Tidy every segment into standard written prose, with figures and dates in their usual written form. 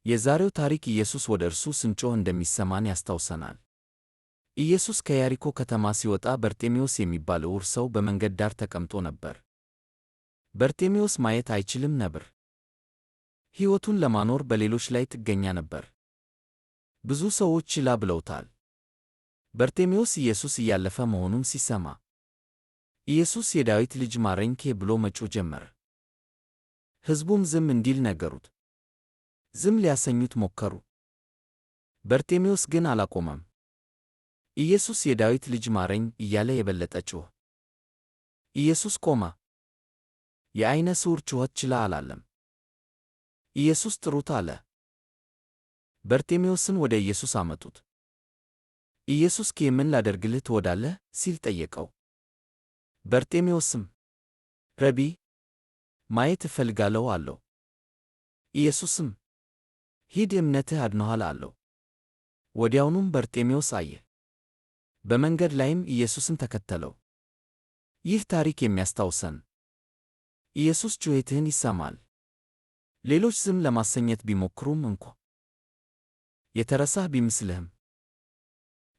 የዛሬው ታሪክ ኢየሱስ ወደ እርሱ ስንጮህ እንደሚሰማን ያስታውሰናል። ኢየሱስ ከኢያሪኮ ከተማ ሲወጣ በርጤሜዎስ የሚባል ዕውር ሰው በመንገድ ዳር ተቀምጦ ነበር። በርጤሜዎስ ማየት አይችልም ነበር። ሕይወቱን ለማኖር በሌሎች ላይ ጥገኛ ነበር። ብዙ ሰዎች ችላ ብለውታል። በርጤሜዎስ ኢየሱስ እያለፈ መሆኑን ሲሰማ ኢየሱስ የዳዊት ልጅ ማረኝ ብሎ መጮህ ጀመረ። ሕዝቡም ዝም እንዲል ነገሩት። ዝም ሊያሰኙት ሞከሩ። በርጤሜዎስ ግን አላቆመም። ኢየሱስ የዳዊት ልጅ ማረኝ እያለ የበለጠ ጮኸ። ኢየሱስ ቆመ። የዐይነ ስውር ጩኸት ችላ አላለም። ኢየሱስ ጥሩት አለ። በርጤሜዎስን ወደ ኢየሱስ አመጡት። ኢየሱስ ምን ላደርግልህ ትወዳለህ ሲል ጠየቀው። በርጤሜዎስም ረቢ፣ ማየት እፈልጋለሁ አለው። ኢየሱስም ሂድ፣ እምነትህ አድኖሃል አለው። ወዲያውኑም በርጤሜዎስ አየ። በመንገድ ላይም ኢየሱስን ተከተለው። ይህ ታሪክ የሚያስታውሰን ኢየሱስ ጩኸትህን ይሰማል። ሌሎች ዝም ለማሰኘት ቢሞክሩም እንኳ፣ የተረሳህ ቢመስልህም፣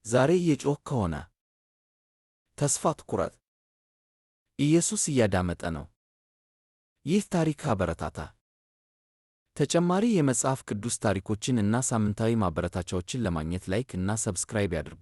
ዛሬ እየጮኽክ ከሆነ ተስፋ አትቁረጥ። ኢየሱስ እያዳመጠ ነው። ይህ ታሪክ አበረታታ። ተጨማሪ የመጽሐፍ ቅዱስ ታሪኮችን እና ሳምንታዊ ማበረታቻዎችን ለማግኘት ላይክ እና ሰብስክራይብ ያድርጉ።